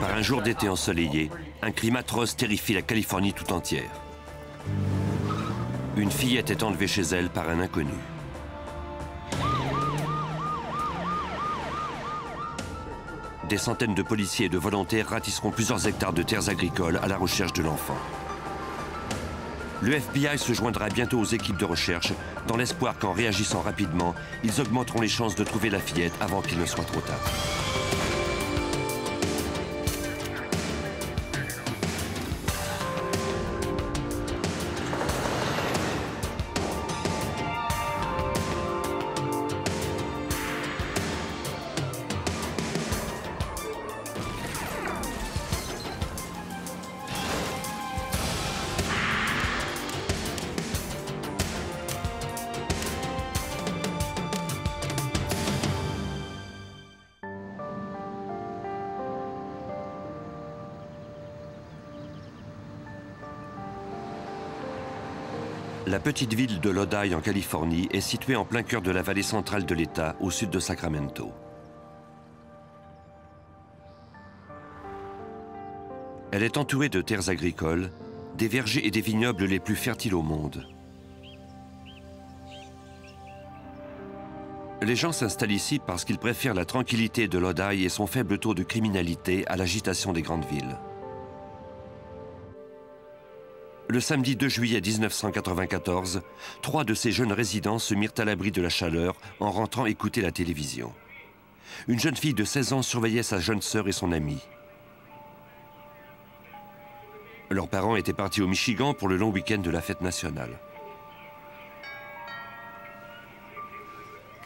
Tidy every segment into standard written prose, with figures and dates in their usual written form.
Par un jour d'été ensoleillé, un crime atroce terrifie la Californie tout entière. Une fillette est enlevée chez elle par un inconnu. Des centaines de policiers et de volontaires ratisseront plusieurs hectares de terres agricoles à la recherche de l'enfant. Le FBI se joindra bientôt aux équipes de recherche dans l'espoir qu'en réagissant rapidement, ils augmenteront les chances de trouver la fillette avant qu'il ne soit trop tard. La petite ville de Lodi en Californie est située en plein cœur de la vallée centrale de l'État, au sud de Sacramento. Elle est entourée de terres agricoles, des vergers et des vignobles les plus fertiles au monde. Les gens s'installent ici parce qu'ils préfèrent la tranquillité de Lodi et son faible taux de criminalité à l'agitation des grandes villes. Le samedi 2 juillet 1994, 3 de ces jeunes résidents se mirent à l'abri de la chaleur en rentrant écouter la télévision. Une jeune fille de 16 ans surveillait sa jeune sœur et son amie. Leurs parents étaient partis au Michigan pour le long week-end de la fête nationale.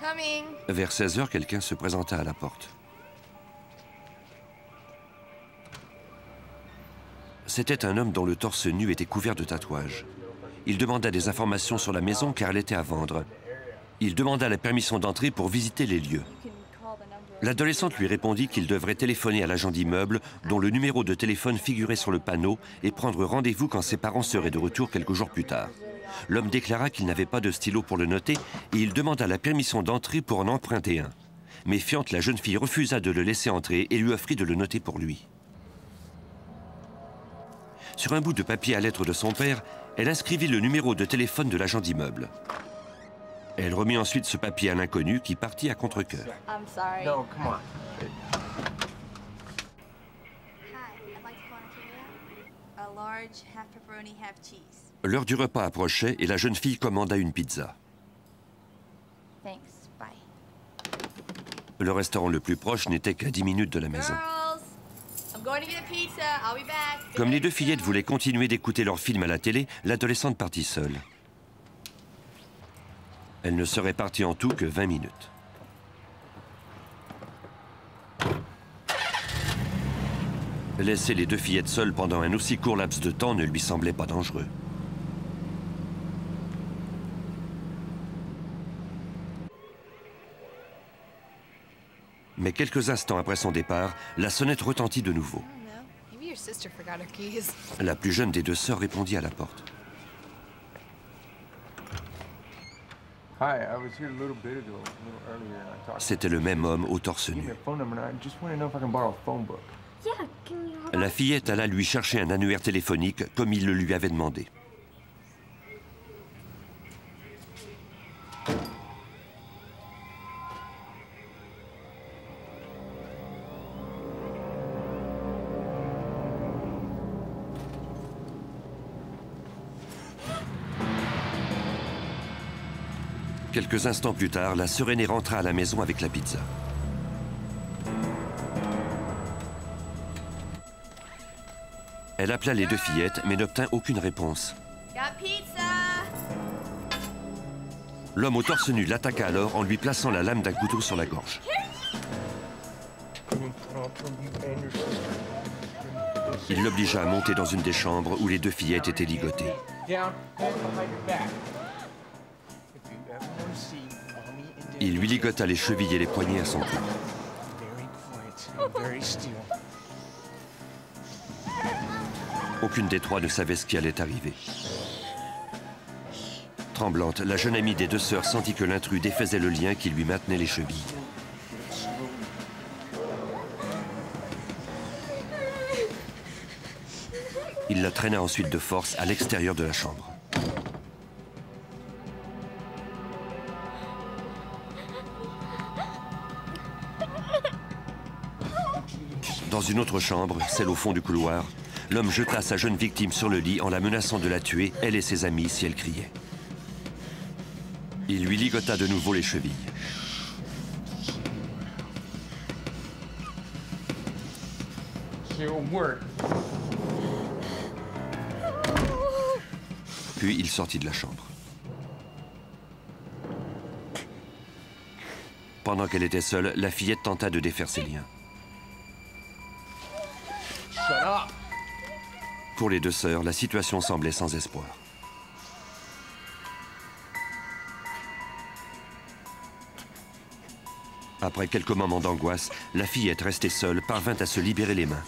Coming. Vers 16 h, quelqu'un se présenta à la porte. C'était un homme dont le torse nu était couvert de tatouages. Il demanda des informations sur la maison car elle était à vendre. Il demanda la permission d'entrer pour visiter les lieux. L'adolescente lui répondit qu'il devrait téléphoner à l'agent d'immeuble dont le numéro de téléphone figurait sur le panneau et prendre rendez-vous quand ses parents seraient de retour quelques jours plus tard. L'homme déclara qu'il n'avait pas de stylo pour le noter et il demanda la permission d'entrer pour en emprunter un. Méfiante, la jeune fille refusa de le laisser entrer et lui offrit de le noter pour lui. Sur un bout de papier à lettres de son père, elle inscrivit le numéro de téléphone de l'agent d'immeuble. Elle remit ensuite ce papier à l'inconnu qui partit à contre-cœur. I'm sorry. No, come on. Hi, I'd like to phone a large half pepperoni, half cheese. L'heure du repas approchait et la jeune fille commanda une pizza. Thanks. Bye. Le restaurant le plus proche n'était qu'à 10 minutes de la maison. Girls, I'm going to get a pizza. I'll be back. Comme les deux fillettes voulaient continuer d'écouter leur film à la télé, l'adolescente partit seule. Elle ne serait partie en tout que 20 minutes. Laisser les deux fillettes seules pendant un aussi court laps de temps ne lui semblait pas dangereux. Mais quelques instants après son départ, la sonnette retentit de nouveau. La plus jeune des deux sœurs répondit à la porte. C'était le même homme au torse nu. La fillette alla lui chercher un annuaire téléphonique comme il le lui avait demandé. Quelques instants plus tard, la sœur aînée rentra à la maison avec la pizza. Elle appela les deux fillettes, mais n'obtint aucune réponse. Got pizza. L'homme au torse nu l'attaqua alors en lui plaçant la lame d'un couteau sur la gorge. Il l'obligea à monter dans une des chambres où les deux fillettes étaient ligotées. Il lui ligota les chevilles et les poignets à son cou. Aucune des trois ne savait ce qui allait arriver. Tremblante, la jeune amie des deux sœurs sentit que l'intrus défaisait le lien qui lui maintenait les chevilles. Il la traîna ensuite de force à l'extérieur de la chambre. Dans une autre chambre, celle au fond du couloir, l'homme jeta sa jeune victime sur le lit en la menaçant de la tuer, elle et ses amis, si elle criait. Il lui ligota de nouveau les chevilles. Puis il sortit de la chambre. Pendant qu'elle était seule, la fillette tenta de défaire ses liens. Pour les deux sœurs, la situation semblait sans espoir. Après quelques moments d'angoisse, la fillette restée seule parvint à se libérer les mains.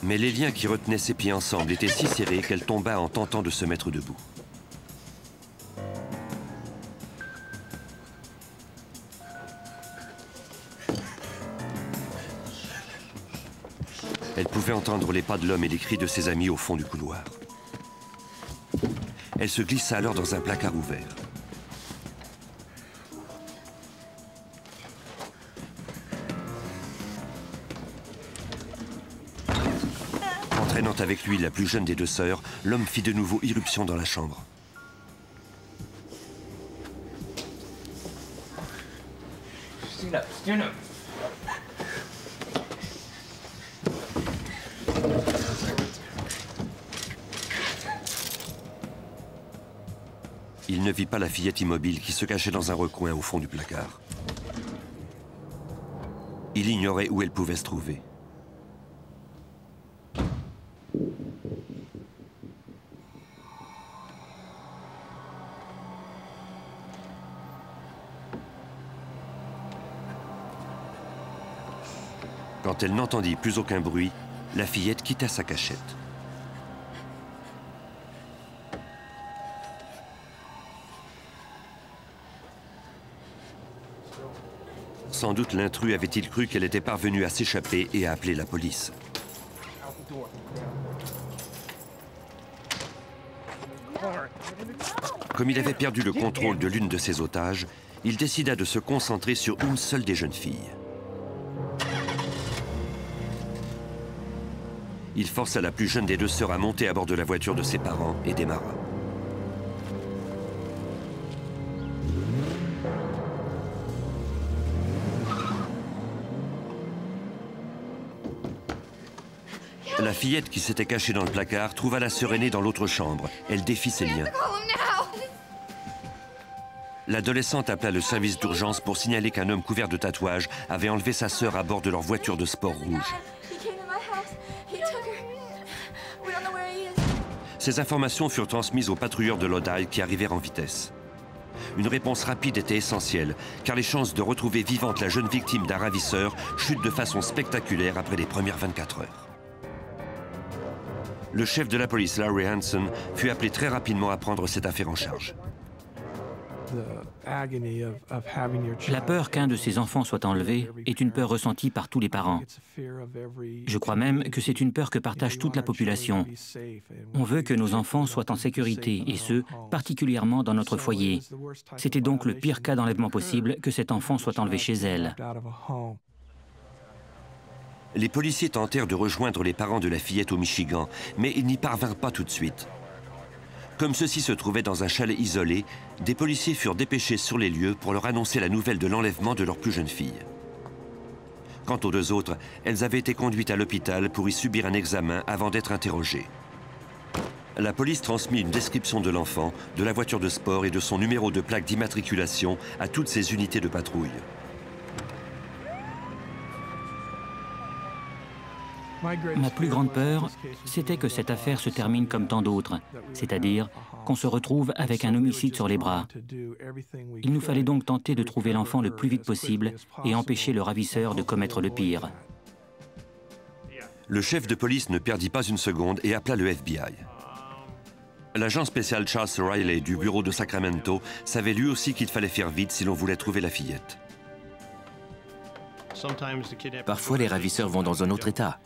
Mais les liens qui retenaient ses pieds ensemble étaient si serrés qu'elle tomba en tentant de se mettre debout. Elle pouvait entendre les pas de l'homme et les cris de ses amis au fond du couloir. Elle se glissa alors dans un placard ouvert. Entraînant avec lui la plus jeune des deux sœurs, l'homme fit de nouveau irruption dans la chambre. Il ne vit pas la fillette immobile qui se cachait dans un recoin au fond du placard. Il ignorait où elle pouvait se trouver. Quand elle n'entendit plus aucun bruit, la fillette quitta sa cachette. Sans doute l'intrus avait-il cru qu'elle était parvenue à s'échapper et à appeler la police. Comme il avait perdu le contrôle de l'une de ses otages, il décida de se concentrer sur une seule des jeunes filles. Il força la plus jeune des deux sœurs à monter à bord de la voiture de ses parents et démarra. La fillette qui s'était cachée dans le placard trouva la sœur aînée dans l'autre chambre. Elle défit ses liens. L'adolescente appela le service d'urgence pour signaler qu'un homme couvert de tatouages avait enlevé sa sœur à bord de leur voiture de sport rouge. Ces informations furent transmises aux patrouilleurs de Lodi qui arrivèrent en vitesse. Une réponse rapide était essentielle, car les chances de retrouver vivante la jeune victime d'un ravisseur chutent de façon spectaculaire après les premières 24 heures. Le chef de la police, Larry Hanson, fut appelé très rapidement à prendre cette affaire en charge. La peur qu'un de ses enfants soit enlevé est une peur ressentie par tous les parents. Je crois même que c'est une peur que partage toute la population. On veut que nos enfants soient en sécurité, et ce, particulièrement dans notre foyer. C'était donc le pire cas d'enlèvement possible que cet enfant soit enlevé chez elle. Les policiers tentèrent de rejoindre les parents de la fillette au Michigan, mais ils n'y parvinrent pas tout de suite. Comme ceux-ci se trouvaient dans un chalet isolé, des policiers furent dépêchés sur les lieux pour leur annoncer la nouvelle de l'enlèvement de leur plus jeune fille. Quant aux deux autres, elles avaient été conduites à l'hôpital pour y subir un examen avant d'être interrogées. La police transmit une description de l'enfant, de la voiture de sport et de son numéro de plaque d'immatriculation à toutes ses unités de patrouille. Ma plus grande peur, c'était que cette affaire se termine comme tant d'autres, c'est-à-dire qu'on se retrouve avec un homicide sur les bras. Il nous fallait donc tenter de trouver l'enfant le plus vite possible et empêcher le ravisseur de commettre le pire. Le chef de police ne perdit pas une seconde et appela le FBI. L'agent spécial Charles Riley du bureau de Sacramento savait lui aussi qu'il fallait faire vite si l'on voulait trouver la fillette. Parfois, les ravisseurs vont dans un autre État.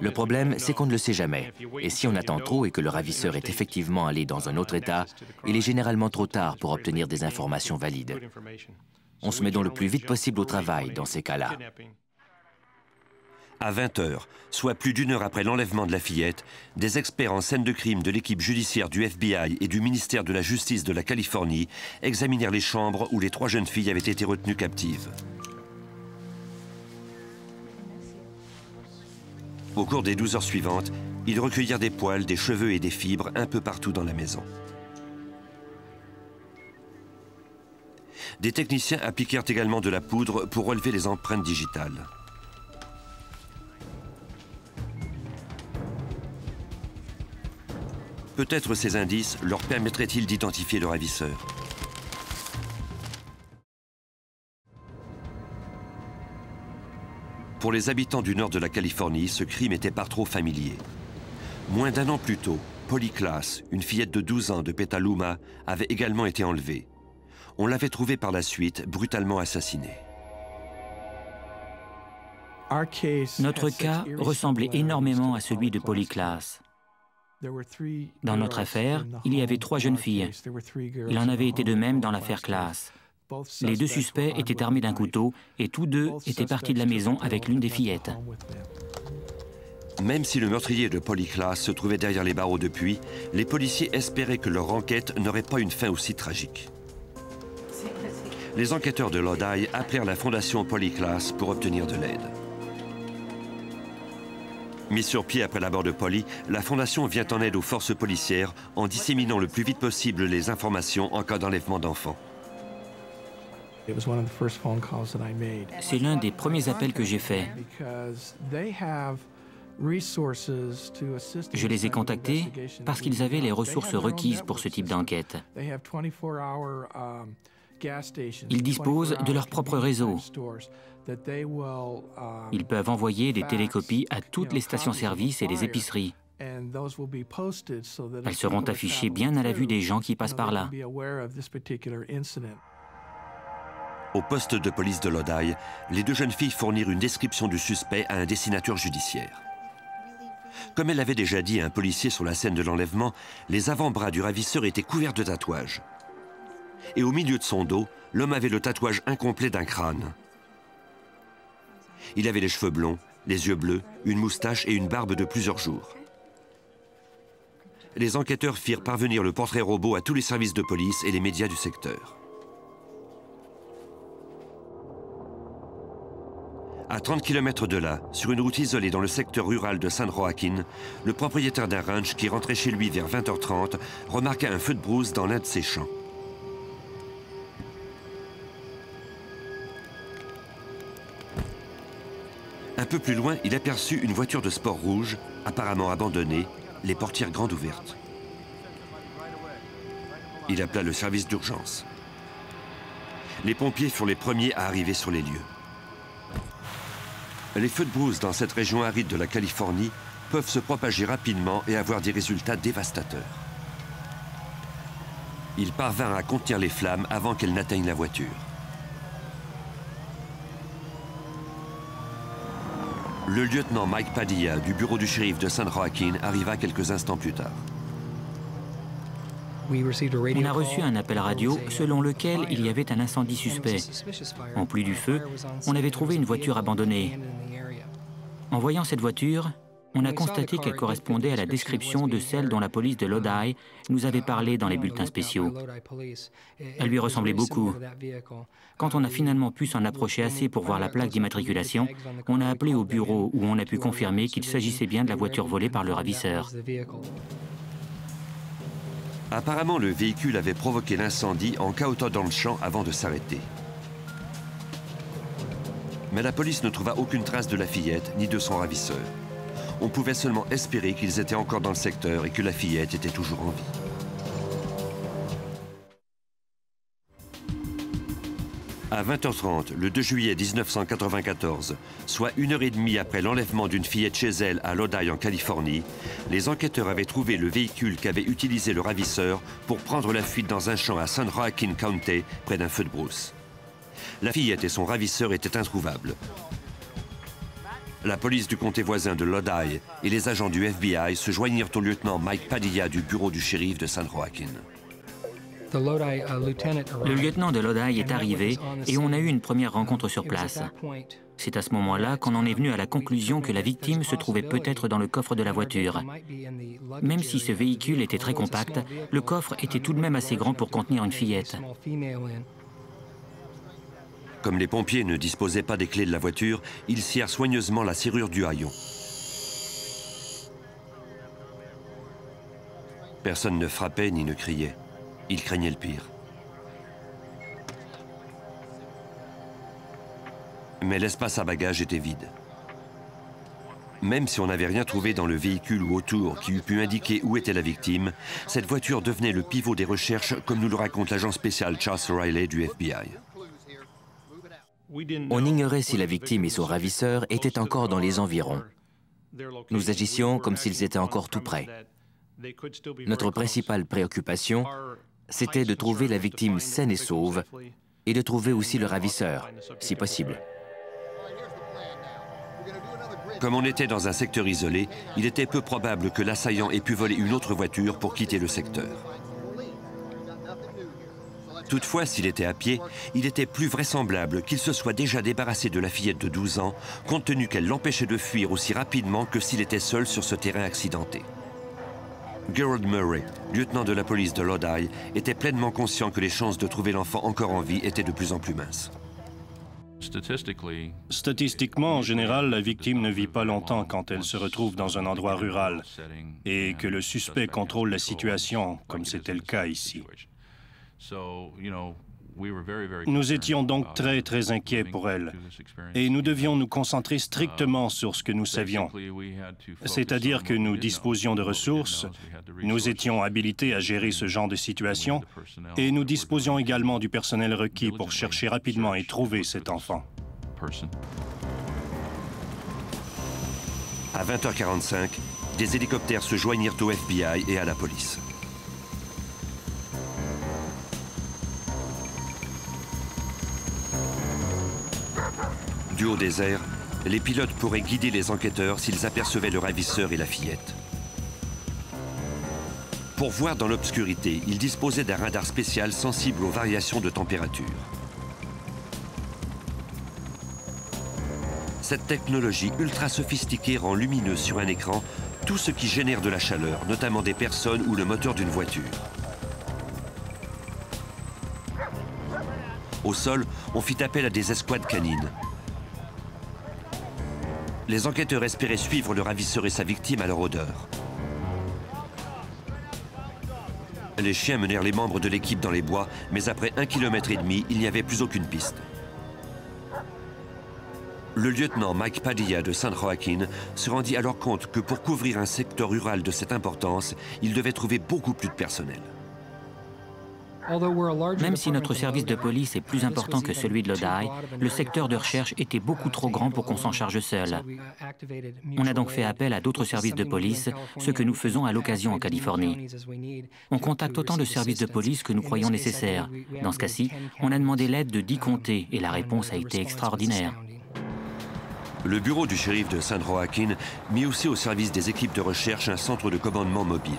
Le problème, c'est qu'on ne le sait jamais. Et si on attend trop et que le ravisseur est effectivement allé dans un autre État, il est généralement trop tard pour obtenir des informations valides. On se met donc le plus vite possible au travail dans ces cas-là. À 20 h, soit plus d'1 heure après l'enlèvement de la fillette, des experts en scène de crime de l'équipe judiciaire du FBI et du ministère de la Justice de la Californie examinèrent les chambres où les 3 jeunes filles avaient été retenues captives. Au cours des 12 heures suivantes, ils recueillirent des poils, des cheveux et des fibres un peu partout dans la maison. Des techniciens appliquèrent également de la poudre pour relever les empreintes digitales. Peut-être ces indices leur permettraient-ils d'identifier le ravisseur. Pour les habitants du nord de la Californie, ce crime était par trop familier. Moins d'1 an plus tôt, Polly Klaas, une fillette de 12 ans de Petaluma, avait également été enlevée. On l'avait trouvée par la suite brutalement assassinée. Notre cas ressemblait énormément à celui de Polly Klaas. Dans notre affaire, il y avait 3 jeunes filles. Il en avait été de même dans l'affaire Klaas. Les 2 suspects étaient armés d'un couteau et tous 2 étaient partis de la maison avec l'une des fillettes. Même si le meurtrier de Polly Klaas se trouvait derrière les barreaux depuis, les policiers espéraient que leur enquête n'aurait pas une fin aussi tragique. Les enquêteurs de Lodi appelèrent la fondation Polly Klaas pour obtenir de l'aide. Mis sur pied après la mort de Polly, la Fondation vient en aide aux forces policières en disséminant le plus vite possible les informations en cas d'enlèvement d'enfants. C'est l'un des premiers appels que j'ai fait. Je les ai contactés parce qu'ils avaient les ressources requises pour ce type d'enquête. Ils disposent de leur propre réseau. Ils peuvent envoyer des télécopies à toutes les stations-service et les épiceries. Elles seront affichées bien à la vue des gens qui passent par là. Au poste de police de Lodi, les 2 jeunes filles fournirent une description du suspect à un dessinateur judiciaire. Comme elle l'avait déjà dit à un policier sur la scène de l'enlèvement, les avant-bras du ravisseur étaient couverts de tatouages. Et au milieu de son dos, l'homme avait le tatouage incomplet d'un crâne. Il avait les cheveux blonds, les yeux bleus, une moustache et une barbe de plusieurs jours. Les enquêteurs firent parvenir le portrait robot à tous les services de police et les médias du secteur. À 30 km de là, sur une route isolée dans le secteur rural de San Joaquin, le propriétaire d'un ranch qui rentrait chez lui vers 20 h 30 remarqua un feu de brousse dans l'un de ses champs. Un peu plus loin, il aperçut une voiture de sport rouge, apparemment abandonnée, les portières grandes ouvertes. Il appela le service d'urgence. Les pompiers furent les premiers à arriver sur les lieux. Les feux de brousse dans cette région aride de la Californie peuvent se propager rapidement et avoir des résultats dévastateurs. Ils parvinrent à contenir les flammes avant qu'elles n'atteignent la voiture. Le lieutenant Mike Padilla du bureau du shérif de San Joaquin arriva quelques instants plus tard. On a reçu un appel radio selon lequel il y avait un incendie suspect. En plus du feu, on avait trouvé une voiture abandonnée. En voyant cette voiture, on a constaté qu'elle correspondait à la description de celle dont la police de Lodi nous avait parlé dans les bulletins spéciaux. Elle lui ressemblait beaucoup. Quand on a finalement pu s'en approcher assez pour voir la plaque d'immatriculation, on a appelé au bureau où on a pu confirmer qu'il s'agissait bien de la voiture volée par le ravisseur. Apparemment, le véhicule avait provoqué l'incendie en cahotant dans le champ avant de s'arrêter. Mais la police ne trouva aucune trace de la fillette ni de son ravisseur. On pouvait seulement espérer qu'ils étaient encore dans le secteur et que la fillette était toujours en vie. À 20 h 30, le 2 juillet 1994, soit 1 h 30 après l'enlèvement d'une fillette chez elle à Lodi en Californie, les enquêteurs avaient trouvé le véhicule qu'avait utilisé le ravisseur pour prendre la fuite dans un champ à San Joaquin County, près d'un feu de brousse. La fillette et son ravisseur étaient introuvables. La police du comté voisin de Lodi et les agents du FBI se joignirent au lieutenant Mike Padilla du bureau du shérif de San Joaquin. Le lieutenant de Lodi est arrivé et on a eu une première rencontre sur place. C'est à ce moment-là qu'on en est venu à la conclusion que la victime se trouvait peut-être dans le coffre de la voiture. Même si ce véhicule était très compact, le coffre était tout de même assez grand pour contenir une fillette. Comme les pompiers ne disposaient pas des clés de la voiture, ils scièrent soigneusement la serrure du haillon. Personne ne frappait ni ne criait. Ils craignaient le pire. Mais l'espace à bagages était vide. Même si on n'avait rien trouvé dans le véhicule ou autour qui eût pu indiquer où était la victime, cette voiture devenait le pivot des recherches, comme nous le raconte l'agent spécial Charles Riley du FBI. On ignorait si la victime et son ravisseur étaient encore dans les environs. Nous agissions comme s'ils étaient encore tout près. Notre principale préoccupation, c'était de trouver la victime saine et sauve et de trouver aussi le ravisseur, si possible. Comme on était dans un secteur isolé, il était peu probable que l'assaillant ait pu voler une autre voiture pour quitter le secteur. Toutefois, s'il était à pied, il était plus vraisemblable qu'il se soit déjà débarrassé de la fillette de 12 ans, compte tenu qu'elle l'empêchait de fuir aussi rapidement que s'il était seul sur ce terrain accidenté. Gerald Murray, lieutenant de la police de Lodi, était pleinement conscient que les chances de trouver l'enfant encore en vie étaient de plus en plus minces. Statistiquement, en général, la victime ne vit pas longtemps quand elle se retrouve dans un endroit rural et que le suspect contrôle la situation, comme c'était le cas ici. Nous étions donc très inquiets pour elle et nous devions nous concentrer strictement sur ce que nous savions. C'est-à-dire que nous disposions de ressources, nous étions habilités à gérer ce genre de situation et nous disposions également du personnel requis pour chercher rapidement et trouver cet enfant. À 20h45, des hélicoptères se joignirent au FBI et à la police. Du haut des airs, les pilotes pourraient guider les enquêteurs s'ils apercevaient le ravisseur et la fillette. Pour voir dans l'obscurité, ils disposaient d'un radar spécial sensible aux variations de température. Cette technologie ultra sophistiquée rend lumineux sur un écran tout ce qui génère de la chaleur, notamment des personnes ou le moteur d'une voiture. Au sol, on fit appel à des escouades canines. Les enquêteurs espéraient suivre le ravisseur et sa victime à leur odeur. Les chiens menèrent les membres de l'équipe dans les bois, mais après 1,5 km, il n'y avait plus aucune piste. Le lieutenant Mike Padilla de San Joaquin se rendit alors compte que pour couvrir un secteur rural de cette importance, il devait trouver beaucoup plus de personnel. Même si notre service de police est plus important que celui de Lodi, le secteur de recherche était beaucoup trop grand pour qu'on s'en charge seul. On a donc fait appel à d'autres services de police, ce que nous faisons à l'occasion en Californie. On contacte autant de services de police que nous croyons nécessaires. Dans ce cas-ci, on a demandé l'aide de 10 comtés et la réponse a été extraordinaire. Le bureau du shérif de San Joaquin mit aussi au service des équipes de recherche un centre de commandement mobile.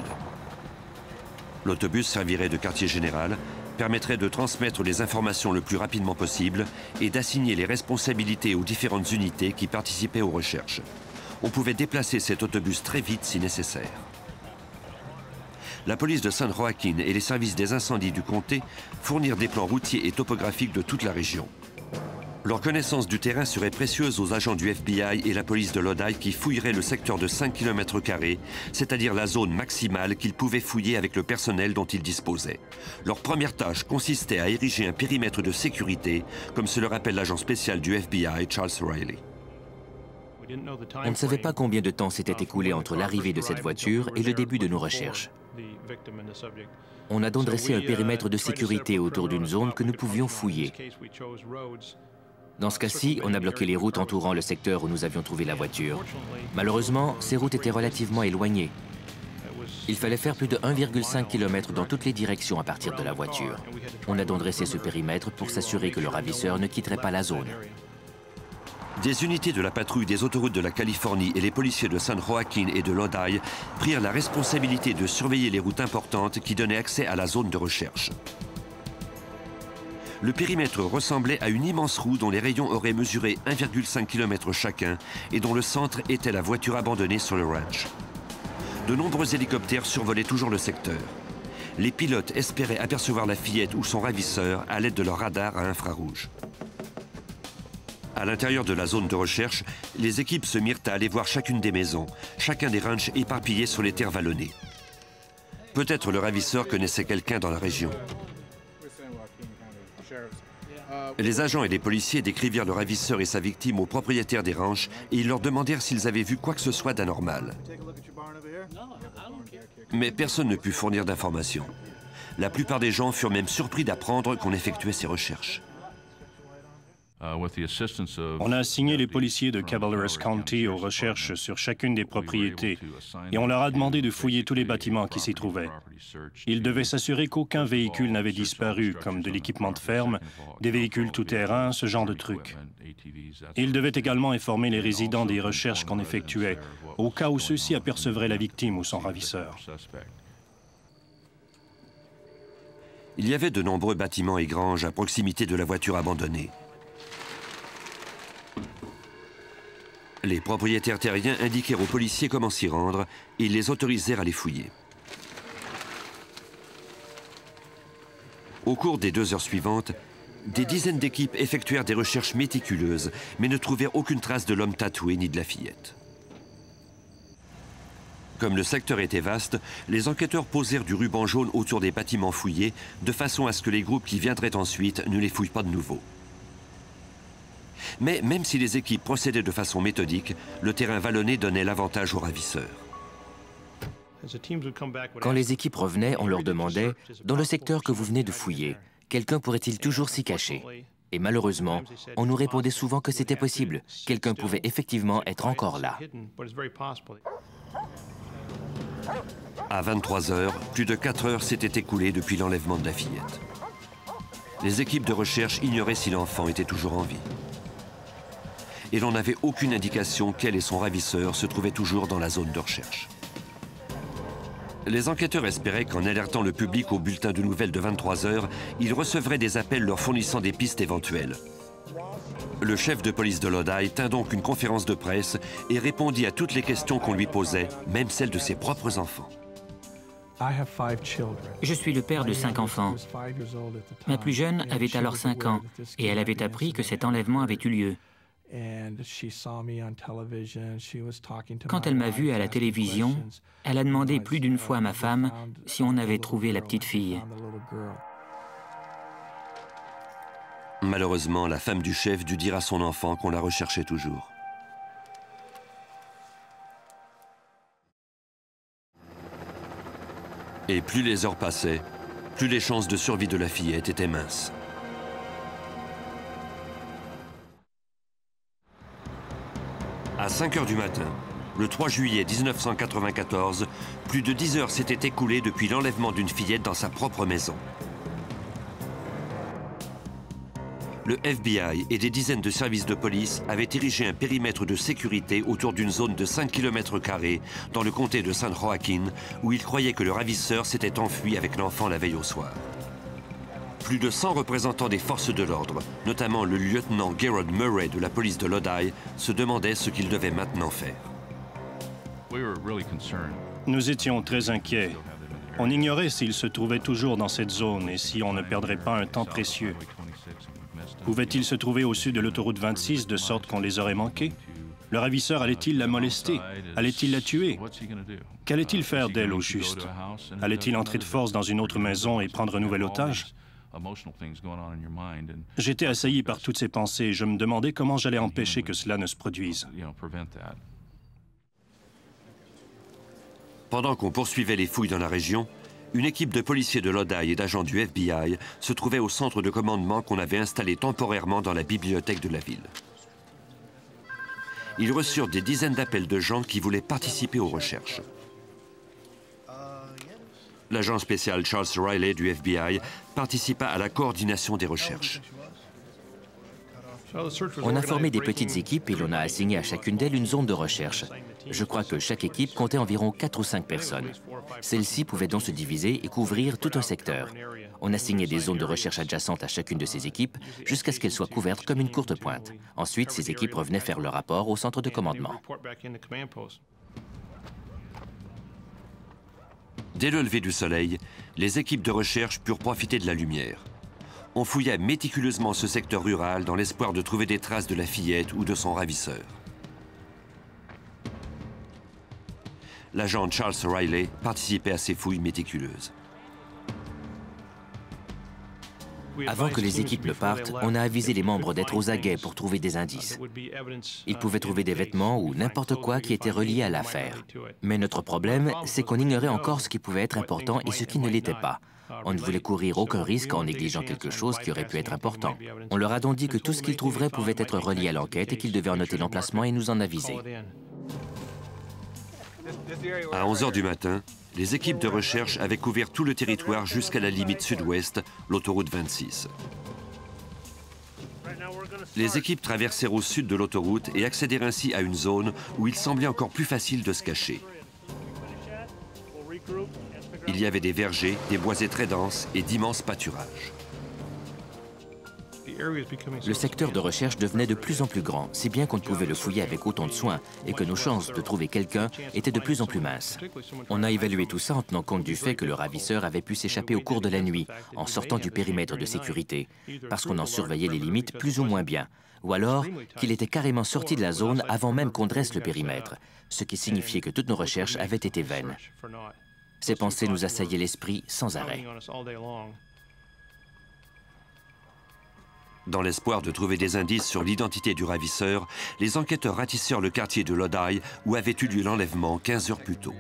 L'autobus servirait de quartier général, permettrait de transmettre les informations le plus rapidement possible et d'assigner les responsabilités aux différentes unités qui participaient aux recherches. On pouvait déplacer cet autobus très vite si nécessaire. La police de San Joaquin et les services des incendies du comté fournirent des plans routiers et topographiques de toute la région. Leur connaissance du terrain serait précieuse aux agents du FBI et la police de Lodi qui fouilleraient le secteur de 5 km², c'est-à-dire la zone maximale qu'ils pouvaient fouiller avec le personnel dont ils disposaient. Leur première tâche consistait à ériger un périmètre de sécurité, comme se le rappelle l'agent spécial du FBI, Charles Riley. On ne savait pas combien de temps s'était écoulé entre l'arrivée de cette voiture et le début de nos recherches. On a donc dressé un périmètre de sécurité autour d'une zone que nous pouvions fouiller. Dans ce cas-ci, on a bloqué les routes entourant le secteur où nous avions trouvé la voiture. Malheureusement, ces routes étaient relativement éloignées. Il fallait faire plus de 1,5 km dans toutes les directions à partir de la voiture. On a donc dressé ce périmètre pour s'assurer que le ravisseur ne quitterait pas la zone. Des unités de la patrouille des autoroutes de la Californie et les policiers de San Joaquin et de Lodi prirent la responsabilité de surveiller les routes importantes qui donnaient accès à la zone de recherche. Le périmètre ressemblait à une immense roue dont les rayons auraient mesuré 1,5 km chacun et dont le centre était la voiture abandonnée sur le ranch. De nombreux hélicoptères survolaient toujours le secteur. Les pilotes espéraient apercevoir la fillette ou son ravisseur à l'aide de leur radar à infrarouge. À l'intérieur de la zone de recherche, les équipes se mirent à aller voir chacune des maisons, chacun des ranchs éparpillés sur les terres vallonnées. Peut-être le ravisseur connaissait quelqu'un dans la région. Les agents et les policiers décrivirent le ravisseur et sa victime aux propriétaires des ranchs et ils leur demandèrent s'ils avaient vu quoi que ce soit d'anormal. Mais personne ne put fournir d'informations. La plupart des gens furent même surpris d'apprendre qu'on effectuait ces recherches. On a assigné les policiers de Cabarrus County aux recherches sur chacune des propriétés et on leur a demandé de fouiller tous les bâtiments qui s'y trouvaient. Ils devaient s'assurer qu'aucun véhicule n'avait disparu, comme de l'équipement de ferme, des véhicules tout-terrain, ce genre de trucs. Ils devaient également informer les résidents des recherches qu'on effectuait, au cas où ceux-ci apercevraient la victime ou son ravisseur. Il y avait de nombreux bâtiments et granges à proximité de la voiture abandonnée. Les propriétaires terriens indiquèrent aux policiers comment s'y rendre et ils les autorisèrent à les fouiller. Au cours des 2 heures suivantes, des dizaines d'équipes effectuèrent des recherches méticuleuses, mais ne trouvèrent aucune trace de l'homme tatoué ni de la fillette. Comme le secteur était vaste, les enquêteurs posèrent du ruban jaune autour des bâtiments fouillés, de façon à ce que les groupes qui viendraient ensuite ne les fouillent pas de nouveau. Mais même si les équipes procédaient de façon méthodique, le terrain vallonné donnait l'avantage aux ravisseurs. Quand les équipes revenaient, on leur demandait « Dans le secteur que vous venez de fouiller, quelqu'un pourrait-il toujours s'y cacher ?» Et malheureusement, on nous répondait souvent que c'était possible. Quelqu'un pouvait effectivement être encore là. À 23 heures, plus de 4 heures s'étaient écoulées depuis l'enlèvement de la fillette. Les équipes de recherche ignoraient si l'enfant était toujours en vie. Et l'on n'avait aucune indication qu'elle et son ravisseur se trouvaient toujours dans la zone de recherche. Les enquêteurs espéraient qu'en alertant le public au bulletin de nouvelles de 23 heures, ils recevraient des appels leur fournissant des pistes éventuelles. Le chef de police de Lodi tint donc une conférence de presse et répondit à toutes les questions qu'on lui posait, même celles de ses propres enfants. Je suis le père de 5 enfants. Ma plus jeune avait alors 5 ans et elle avait appris que cet enlèvement avait eu lieu. Quand elle m'a vu à la télévision, elle a demandé plus d'une fois à ma femme si on avait trouvé la petite fille. Malheureusement, la femme du chef dut dire à son enfant qu'on la recherchait toujours. Et plus les heures passaient, plus les chances de survie de la fillette étaient minces. À 5 heures du matin, le 3 juillet 1994, plus de 10 heures s'étaient écoulées depuis l'enlèvement d'une fillette dans sa propre maison. Le FBI et des dizaines de services de police avaient érigé un périmètre de sécurité autour d'une zone de 5 km² dans le comté de San Joaquin, où ils croyaient que le ravisseur s'était enfui avec l'enfant la veille au soir. Plus de 100 représentants des forces de l'ordre, notamment le lieutenant Gerard Murray de la police de Lodi, se demandaient ce qu'ils devaient maintenant faire. Nous étions très inquiets. On ignorait s'ils se trouvaient toujours dans cette zone et si on ne perdrait pas un temps précieux. Pouvaient-ils se trouver au sud de l'autoroute 26 de sorte qu'on les aurait manqués? Le ravisseur allait-il la molester? Allait-il la tuer? Qu'allait-il faire d'elle au juste? Allait-il entrer de force dans une autre maison et prendre un nouvel otage? J'étais assailli par toutes ces pensées et je me demandais comment j'allais empêcher que cela ne se produise. Pendant qu'on poursuivait les fouilles dans la région, une équipe de policiers de Lodi et d'agents du FBI se trouvait au centre de commandement qu'on avait installé temporairement dans la bibliothèque de la ville. Ils reçurent des dizaines d'appels de gens qui voulaient participer aux recherches. L'agent spécial Charles Riley du FBI participa à la coordination des recherches. On a formé des petites équipes et l'on a assigné à chacune d'elles une zone de recherche. Je crois que chaque équipe comptait environ 4 ou 5 personnes. Celles-ci pouvaient donc se diviser et couvrir tout un secteur. On assignait des zones de recherche adjacentes à chacune de ces équipes jusqu'à ce qu'elles soient couvertes comme une courte pointe. Ensuite, ces équipes revenaient faire leur rapport au centre de commandement. Dès le lever du soleil, les équipes de recherche purent profiter de la lumière. On fouilla méticuleusement ce secteur rural dans l'espoir de trouver des traces de la fillette ou de son ravisseur. L'agent Charles Riley participait à ces fouilles méticuleuses. Avant que les équipes ne partent, on a avisé les membres d'être aux aguets pour trouver des indices. Ils pouvaient trouver des vêtements ou n'importe quoi qui était relié à l'affaire. Mais notre problème, c'est qu'on ignorait encore ce qui pouvait être important et ce qui ne l'était pas. On ne voulait courir aucun risque en négligeant quelque chose qui aurait pu être important. On leur a donc dit que tout ce qu'ils trouveraient pouvait être relié à l'enquête et qu'ils devaient en noter l'emplacement et nous en aviser. À 11 h du matin, les équipes de recherche avaient couvert tout le territoire jusqu'à la limite sud-ouest, l'autoroute 26. Les équipes traversèrent au sud de l'autoroute et accédèrent ainsi à une zone où il semblait encore plus facile de se cacher. Il y avait des vergers, des boisés très denses et d'immenses pâturages. Le secteur de recherche devenait de plus en plus grand, si bien qu'on ne pouvait le fouiller avec autant de soin et que nos chances de trouver quelqu'un étaient de plus en plus minces. On a évalué tout ça en tenant compte du fait que le ravisseur avait pu s'échapper au cours de la nuit, en sortant du périmètre de sécurité, parce qu'on en surveillait les limites plus ou moins bien, ou alors qu'il était carrément sorti de la zone avant même qu'on dresse le périmètre, ce qui signifiait que toutes nos recherches avaient été vaines. Ces pensées nous assaillaient l'esprit sans arrêt. Dans l'espoir de trouver des indices sur l'identité du ravisseur, les enquêteurs ratissèrent le quartier de Lodi où avait eu lieu l'enlèvement 15 heures plus tôt.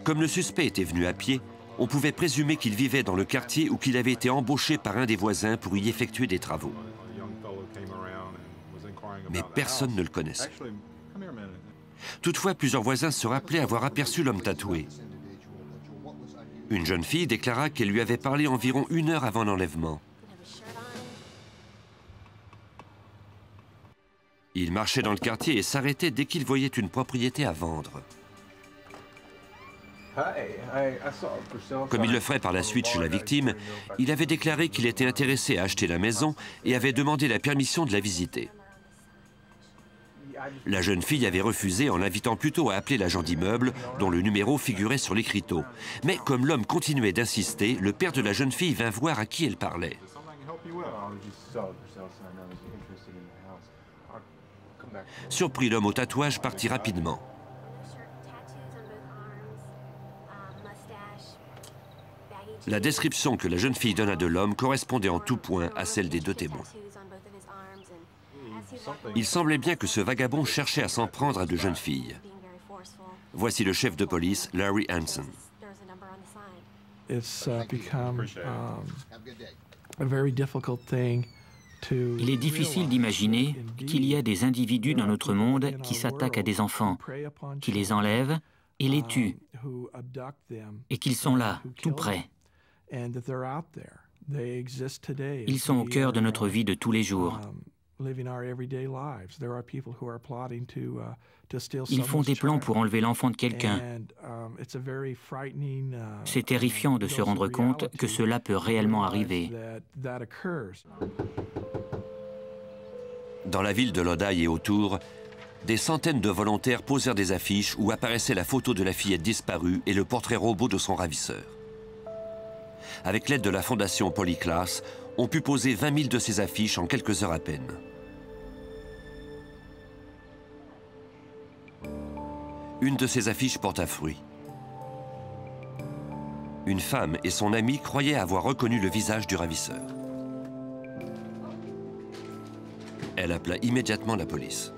Comme le suspect était venu à pied, on pouvait présumer qu'il vivait dans le quartier ou qu'il avait été embauché par un des voisins pour y effectuer des travaux. Mais personne ne le connaissait. Toutefois, plusieurs voisins se rappelaient avoir aperçu l'homme tatoué. Une jeune fille déclara qu'elle lui avait parlé environ 1 heure avant l'enlèvement. Il marchait dans le quartier et s'arrêtait dès qu'il voyait une propriété à vendre. Comme il le ferait par la suite chez la victime, il avait déclaré qu'il était intéressé à acheter la maison et avait demandé la permission de la visiter. La jeune fille avait refusé en l'invitant plutôt à appeler l'agent d'immeuble, dont le numéro figurait sur l'écriteau. Mais comme l'homme continuait d'insister, le père de la jeune fille vint voir à qui elle parlait. Surpris, l'homme au tatouage partit rapidement. La description que la jeune fille donna de l'homme correspondait en tout point à celle des 2 témoins. Il semblait bien que ce vagabond cherchait à s'en prendre à de jeunes filles. Voici le chef de police, Larry Hansen. Il est difficile d'imaginer qu'il y a des individus dans notre monde qui s'attaquent à des enfants, qui les enlèvent et les tuent, et qu'ils sont là, tout près. Ils sont au cœur de notre vie de tous les jours. Ils font des plans pour enlever l'enfant de quelqu'un. C'est terrifiant de se rendre compte que cela peut réellement arriver. Dans la ville de Lodi et autour, des centaines de volontaires posèrent des affiches où apparaissait la photo de la fillette disparue et le portrait robot de son ravisseur. Avec l'aide de la fondation Polyclass, on put poser 20 000 de ces affiches en quelques heures à peine. Une de ces affiches porta fruit. Une femme et son amie croyaient avoir reconnu le visage du ravisseur. Elle appela immédiatement la police.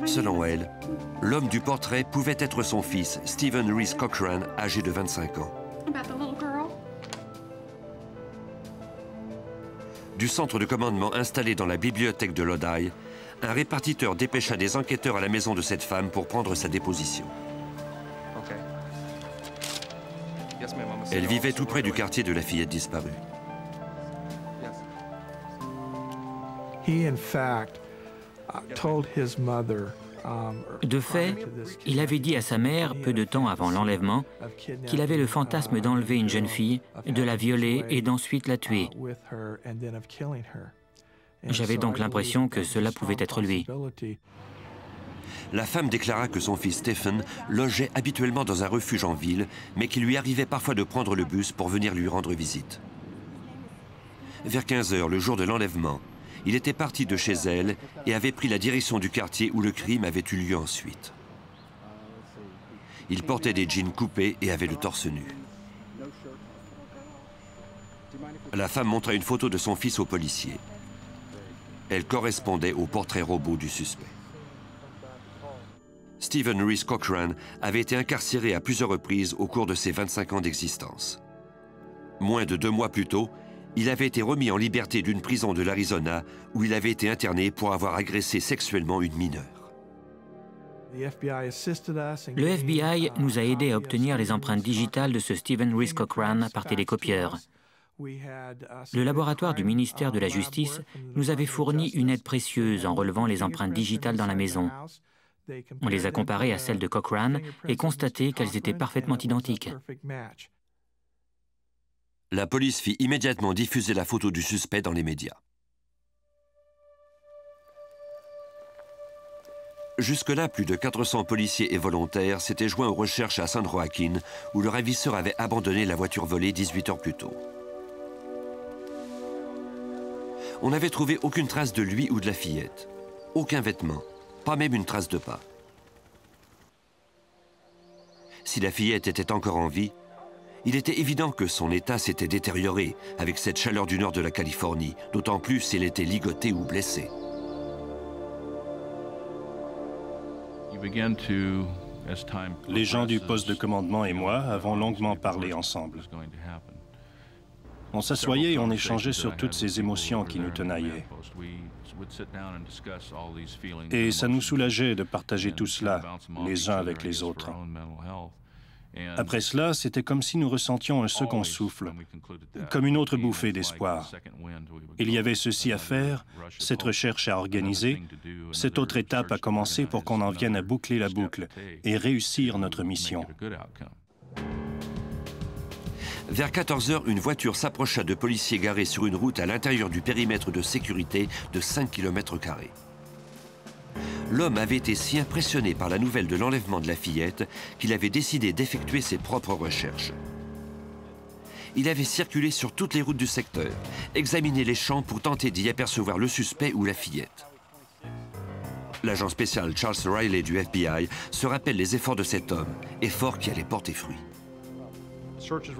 Selon elle, l'homme du portrait pouvait être son fils, Stephen Reese Cochran, âgé de 25 ans. du centre de commandement installé dans la bibliothèque de Lodi, un répartiteur dépêcha des enquêteurs à la maison de cette femme pour prendre sa déposition. Elle vivait tout près du quartier de la fillette disparue. De fait, il avait dit à sa mère, peu de temps avant l'enlèvement, qu'il avait le fantasme d'enlever une jeune fille, de la violer et d'ensuite la tuer. J'avais donc l'impression que cela pouvait être lui. La femme déclara que son fils Stephen logeait habituellement dans un refuge en ville, mais qu'il lui arrivait parfois de prendre le bus pour venir lui rendre visite. Vers 15 h, le jour de l'enlèvement, il était parti de chez elle et avait pris la direction du quartier où le crime avait eu lieu ensuite. Il portait des jeans coupés et avait le torse nu. La femme montra une photo de son fils au policier. Elle correspondait au portrait robot du suspect. Stephen Reese Cochran avait été incarcéré à plusieurs reprises au cours de ses 25 ans d'existence. Moins de 2 mois plus tôt, il avait été remis en liberté d'une prison de l'Arizona où il avait été interné pour avoir agressé sexuellement une mineure. Le FBI nous a aidés à obtenir les empreintes digitales de ce Stephen Reese Cochran par télécopieur. Le laboratoire du ministère de la Justice nous avait fourni une aide précieuse en relevant les empreintes digitales dans la maison. On les a comparées à celles de Cochran et constaté qu'elles étaient parfaitement identiques. La police fit immédiatement diffuser la photo du suspect dans les médias. Jusque-là, plus de 400 policiers et volontaires s'étaient joints aux recherches à San Joaquin, où le ravisseur avait abandonné la voiture volée 18 heures plus tôt. On n'avait trouvé aucune trace de lui ou de la fillette. Aucun vêtement, pas même une trace de pas. Si la fillette était encore en vie, il était évident que son état s'était détérioré avec cette chaleur du nord de la Californie, d'autant plus s'il était ligoté ou blessé. Les gens du poste de commandement et moi avons longuement parlé ensemble. On s'assoyait et on échangeait sur toutes ces émotions qui nous tenaillaient. Et ça nous soulageait de partager tout cela, les uns avec les autres. Après cela, c'était comme si nous ressentions un second souffle, comme une autre bouffée d'espoir. Il y avait ceci à faire, cette recherche à organiser, cette autre étape à commencer pour qu'on en vienne à boucler la boucle et réussir notre mission. Vers 14 h, une voiture s'approcha de policiers garés sur une route à l'intérieur du périmètre de sécurité de 5 km². L'homme avait été si impressionné par la nouvelle de l'enlèvement de la fillette qu'il avait décidé d'effectuer ses propres recherches. Il avait circulé sur toutes les routes du secteur, examiné les champs pour tenter d'y apercevoir le suspect ou la fillette. L'agent spécial Charles Riley du FBI se rappelle les efforts de cet homme, efforts qui allaient porter fruit.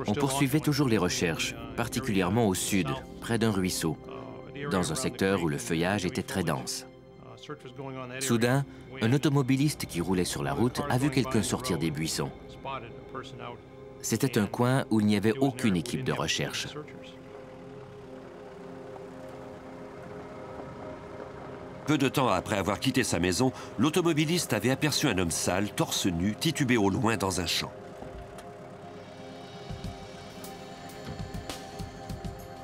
On poursuivait toujours les recherches, particulièrement au sud, près d'un ruisseau, dans un secteur où le feuillage était très dense. Soudain, un automobiliste qui roulait sur la route a vu quelqu'un sortir des buissons. C'était un coin où il n'y avait aucune équipe de recherche. Peu de temps après avoir quitté sa maison, l'automobiliste avait aperçu un homme sale, torse nu, titubé au loin dans un champ.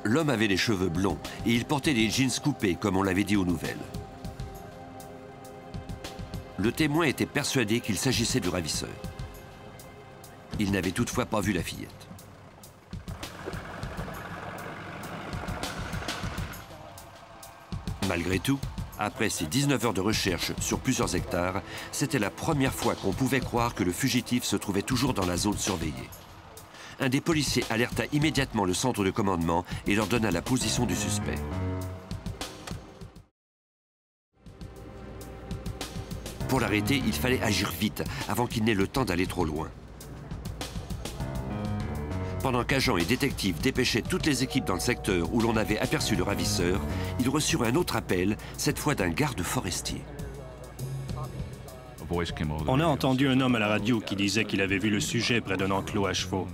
L'homme avait les cheveux blonds et il portait des jeans coupés, comme on l'avait dit aux nouvelles. Le témoin était persuadé qu'il s'agissait du ravisseur. Il n'avait toutefois pas vu la fillette. Malgré tout, après ces 19 heures de recherche sur plusieurs hectares, c'était la première fois qu'on pouvait croire que le fugitif se trouvait toujours dans la zone surveillée. Un des policiers alerta immédiatement le centre de commandement et leur donna la position du suspect. Pour l'arrêter, il fallait agir vite, avant qu'il n'ait le temps d'aller trop loin. Pendant qu'agents et détectives dépêchaient toutes les équipes dans le secteur où l'on avait aperçu le ravisseur, ils reçurent un autre appel, cette fois d'un garde forestier. On a entendu un homme à la radio qui disait qu'il avait vu le sujet près d'un enclos à chevaux.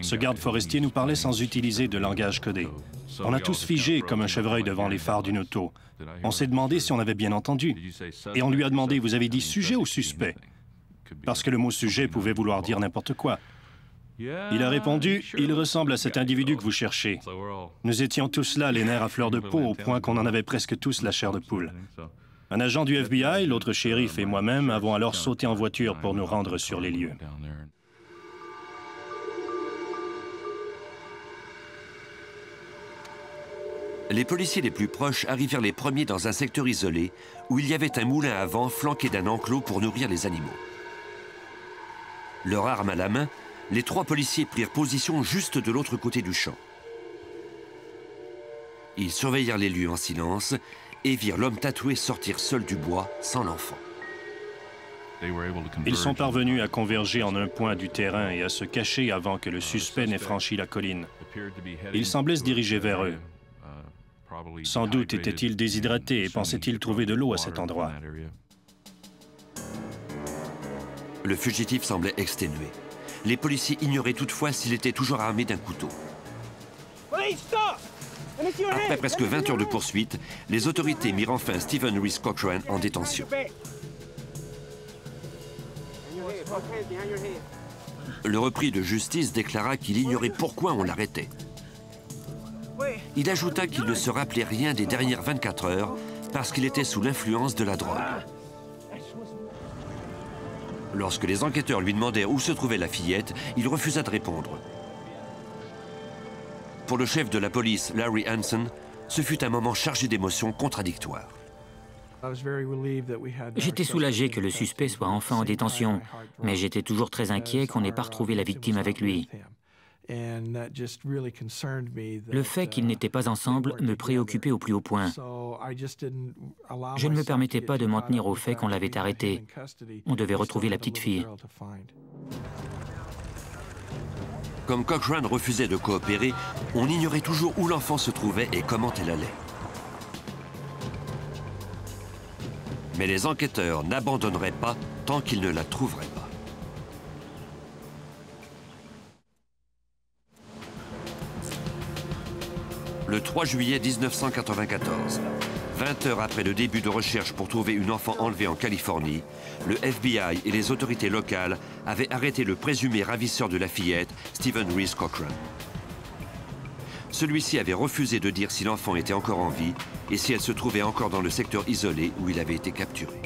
Ce garde forestier nous parlait sans utiliser de langage codé. On a tous figé comme un chevreuil devant les phares d'une auto. On s'est demandé si on avait bien entendu. Et on lui a demandé, vous avez dit sujet ou suspect? Parce que le mot sujet pouvait vouloir dire n'importe quoi. Il a répondu, il ressemble à cet individu que vous cherchez. Nous étions tous là, les nerfs à fleur de peau, au point qu'on en avait presque tous la chair de poule. Un agent du FBI, l'autre shérif et moi-même avons alors sauté en voiture pour nous rendre sur les lieux. Les policiers les plus proches arrivèrent les premiers dans un secteur isolé où il y avait un moulin à vent flanqué d'un enclos pour nourrir les animaux. Leur arme à la main, les 3 policiers prirent position juste de l'autre côté du champ. Ils surveillèrent les lieux en silence et virent l'homme tatoué sortir seul du bois, sans l'enfant. Ils sont parvenus à converger en un point du terrain et à se cacher avant que le suspect n'ait franchi la colline. Il semblait se diriger vers eux. Sans doute était-il déshydraté et pensait-il trouver de l'eau à cet endroit. Le fugitif semblait exténué. Les policiers ignoraient toutefois s'il était toujours armé d'un couteau. Après presque 20 heures de poursuite, les autorités mirent enfin Stephen Reese Cochrane en détention. Le repris de justice déclara qu'il ignorait pourquoi on l'arrêtait. Il ajouta qu'il ne se rappelait rien des dernières 24 heures parce qu'il était sous l'influence de la drogue. Lorsque les enquêteurs lui demandèrent où se trouvait la fillette, il refusa de répondre. Pour le chef de la police, Larry Hansen, ce fut un moment chargé d'émotions contradictoires. J'étais soulagé que le suspect soit enfin en détention, mais j'étais toujours très inquiet qu'on n'ait pas retrouvé la victime avec lui. Le fait qu'ils n'étaient pas ensemble me préoccupait au plus haut point. Je ne me permettais pas de m'en tenir au fait qu'on l'avait arrêté. On devait retrouver la petite fille. Comme Cochrane refusait de coopérer, on ignorait toujours où l'enfant se trouvait et comment elle allait. Mais les enquêteurs n'abandonneraient pas tant qu'ils ne la trouveraient pas. Le 3 juillet 1994, 20 heures après le début de recherche pour trouver une enfant enlevée en Californie, le FBI et les autorités locales avaient arrêté le présumé ravisseur de la fillette, Stephen Reese Cochrane. Celui-ci avait refusé de dire si l'enfant était encore en vie et si elle se trouvait encore dans le secteur isolé où il avait été capturé.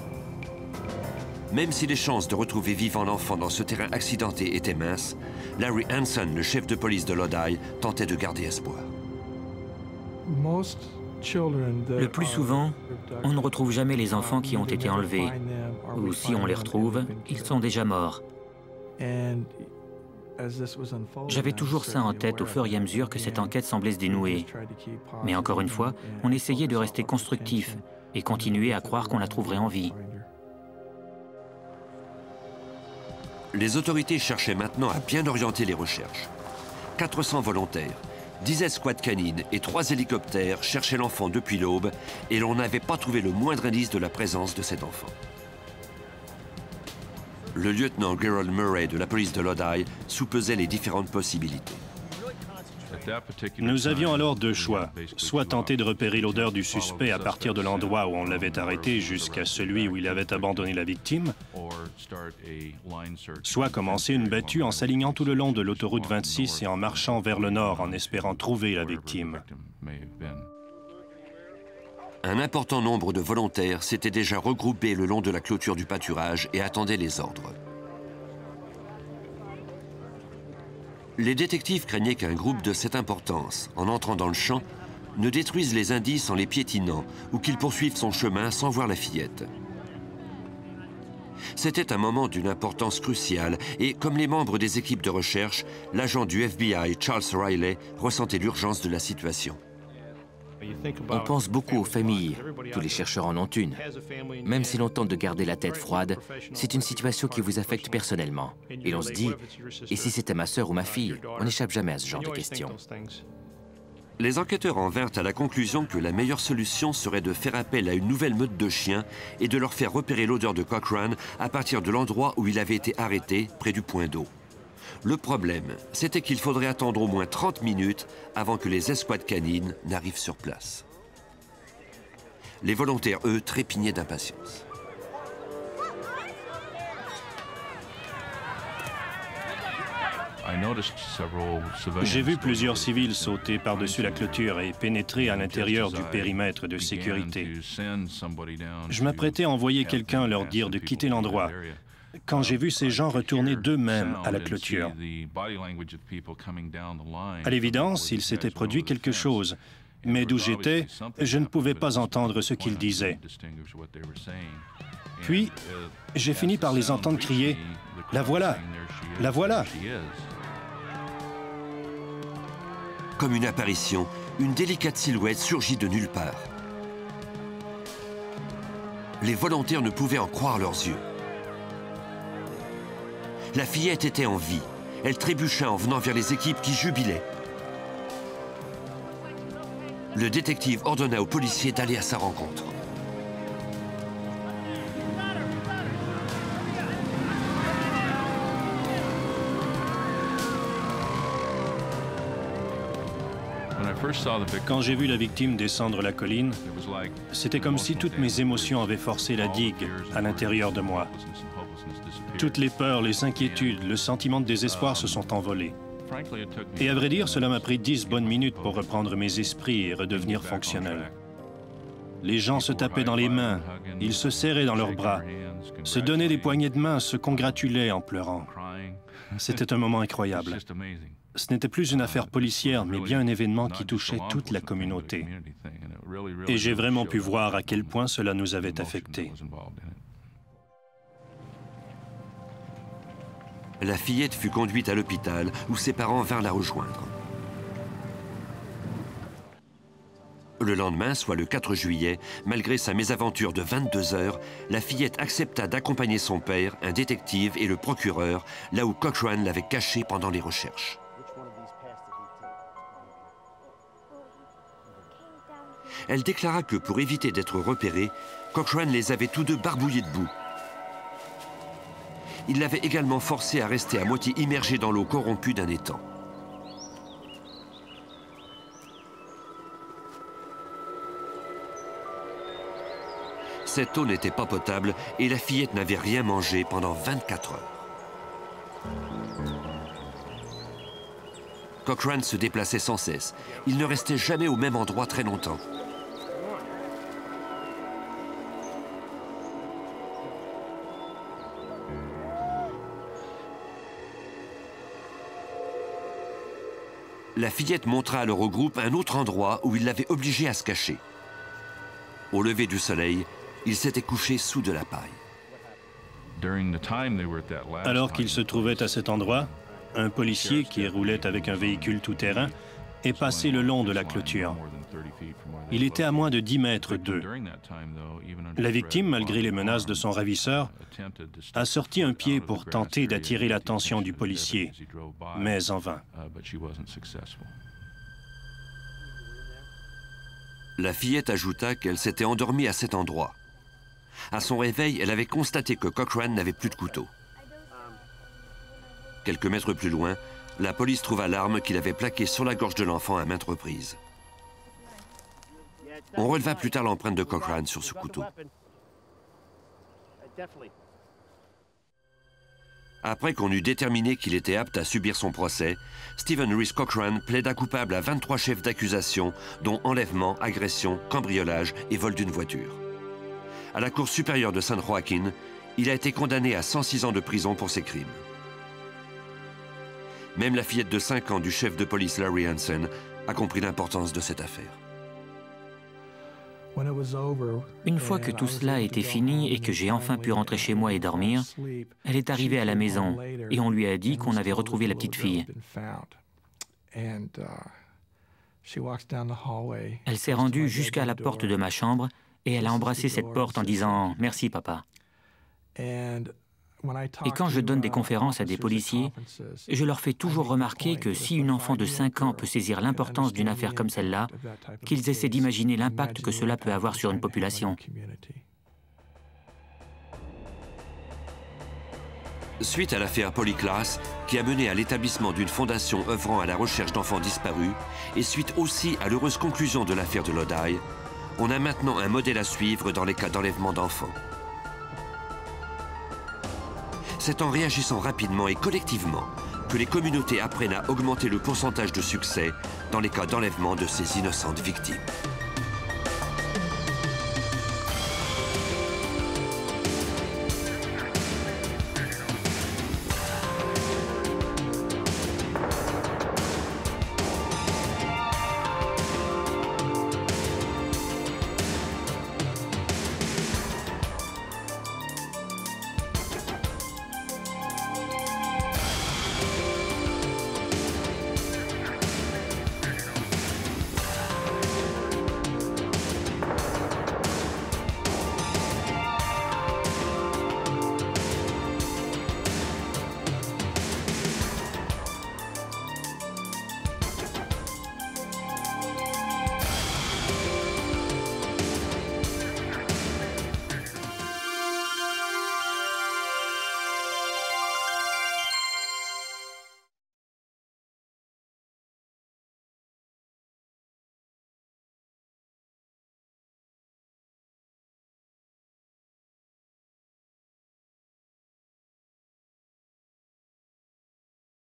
Même si les chances de retrouver vivant l'enfant dans ce terrain accidenté étaient minces, Larry Hansen, le chef de police de Lodi, tentait de garder espoir. Le plus souvent, on ne retrouve jamais les enfants qui ont été enlevés. Ou si on les retrouve, ils sont déjà morts. J'avais toujours ça en tête au fur et à mesure que cette enquête semblait se dénouer. Mais encore une fois, on essayait de rester constructif et continuer à croire qu'on la trouverait en vie. Les autorités cherchaient maintenant à bien orienter les recherches. 400 volontaires, 10 escouades canines et 3 hélicoptères cherchaient l'enfant depuis l'aube et l'on n'avait pas trouvé le moindre indice de la présence de cet enfant. Le lieutenant Gerald Murray de la police de Lodi soupesait les différentes possibilités. Nous avions alors 2 choix, soit tenter de repérer l'odeur du suspect à partir de l'endroit où on l'avait arrêté jusqu'à celui où il avait abandonné la victime, soit commencer une battue en s'alignant tout le long de l'autoroute 26 et en marchant vers le nord en espérant trouver la victime. Un important nombre de volontaires s'étaient déjà regroupés le long de la clôture du pâturage et attendaient les ordres. Les détectives craignaient qu'un groupe de cette importance, en entrant dans le champ, ne détruise les indices en les piétinant ou qu'il poursuive son chemin sans voir la fillette. C'était un moment d'une importance cruciale et, comme les membres des équipes de recherche, l'agent du FBI, Charles Riley, ressentait l'urgence de la situation. On pense beaucoup aux familles. Tous les chercheurs en ont une. Même si l'on tente de garder la tête froide, c'est une situation qui vous affecte personnellement. Et l'on se dit, et si c'était ma sœur ou ma fille? On n'échappe jamais à ce genre de questions. Les enquêteurs en vinrent à la conclusion que la meilleure solution serait de faire appel à une nouvelle meute de chiens et de leur faire repérer l'odeur de Cochran à partir de l'endroit où il avait été arrêté, près du point d'eau. Le problème, c'était qu'il faudrait attendre au moins 30 minutes avant que les escouades canines n'arrivent sur place. Les volontaires, eux, trépignaient d'impatience. J'ai vu plusieurs civils sauter par-dessus la clôture et pénétrer à l'intérieur du périmètre de sécurité. Je m'apprêtais à envoyer quelqu'un leur dire de quitter l'endroit, quand j'ai vu ces gens retourner d'eux-mêmes à la clôture. À l'évidence, il s'était produit quelque chose, mais d'où j'étais, je ne pouvais pas entendre ce qu'ils disaient. Puis, j'ai fini par les entendre crier « La voilà! La voilà !» Comme une apparition, une délicate silhouette surgit de nulle part. Les volontaires ne pouvaient en croire leurs yeux. La fillette était en vie. Elle trébucha en venant vers les équipes qui jubilaient. Le détective ordonna aux policiers d'aller à sa rencontre. Quand j'ai vu la victime descendre la colline, c'était comme si toutes mes émotions avaient forcé la digue à l'intérieur de moi. Toutes les peurs, les inquiétudes, le sentiment de désespoir se sont envolés. Et à vrai dire, cela m'a pris 10 bonnes minutes pour reprendre mes esprits et redevenir fonctionnel. Les gens se tapaient dans les mains, ils se serraient dans leurs bras, se donnaient des poignées de main, se congratulaient en pleurant. C'était un moment incroyable. Ce n'était plus une affaire policière, mais bien un événement qui touchait toute la communauté. Et j'ai vraiment pu voir à quel point cela nous avait affectés. La fillette fut conduite à l'hôpital où ses parents vinrent la rejoindre. Le lendemain, soit le 4 juillet, malgré sa mésaventure de 22 heures, la fillette accepta d'accompagner son père, un détective et le procureur, là où Cochran l'avait caché pendant les recherches. Elle déclara que pour éviter d'être repérée, Cochran les avait tous deux barbouillés de boue. Il l'avait également forcé à rester à moitié immergé dans l'eau corrompue d'un étang. Cette eau n'était pas potable et la fillette n'avait rien mangé pendant 24 heures. Cochran se déplaçait sans cesse. Il ne restait jamais au même endroit très longtemps. La fillette montra alors au groupe un autre endroit où il l'avait obligé à se cacher. Au lever du soleil, il s'était couché sous de la paille. Alors qu'il se trouvait à cet endroit, un policier qui roulait avec un véhicule tout-terrain est passé le long de la clôture. Il était à moins de 10 mètres d'eux. La victime, malgré les menaces de son ravisseur, a sorti un pied pour tenter d'attirer l'attention du policier, mais en vain. La fillette ajouta qu'elle s'était endormie à cet endroit. À son réveil, elle avait constaté que Cochran n'avait plus de couteau. Quelques mètres plus loin, la police trouva l'arme qu'il avait plaquée sur la gorge de l'enfant à maintes reprises. On releva plus tard l'empreinte de Cochran sur ce couteau. Après qu'on eut déterminé qu'il était apte à subir son procès, Stephen Reese Cochran plaida coupable à 23 chefs d'accusation, dont enlèvement, agression, cambriolage et vol d'une voiture. À la Cour supérieure de San Joaquin, il a été condamné à 106 ans de prison pour ses crimes. Même la fillette de 5 ans du chef de police Larry Hansen a compris l'importance de cette affaire. Une fois que tout cela était fini et que j'ai enfin pu rentrer chez moi et dormir, elle est arrivée à la maison et on lui a dit qu'on avait retrouvé la petite fille. Elle s'est rendue jusqu'à la porte de ma chambre et elle a embrassé cette porte en disant « Merci, papa ». Et quand je donne des conférences à des policiers, je leur fais toujours remarquer que si une enfant de 5 ans peut saisir l'importance d'une affaire comme celle-là, qu'ils essaient d'imaginer l'impact que cela peut avoir sur une population. Suite à l'affaire Polyclass, qui a mené à l'établissement d'une fondation œuvrant à la recherche d'enfants disparus, et suite aussi à l'heureuse conclusion de l'affaire de Lodi, on a maintenant un modèle à suivre dans les cas d'enlèvement d'enfants. C'est en réagissant rapidement et collectivement que les communautés apprennent à augmenter le pourcentage de succès dans les cas d'enlèvement de ces innocentes victimes.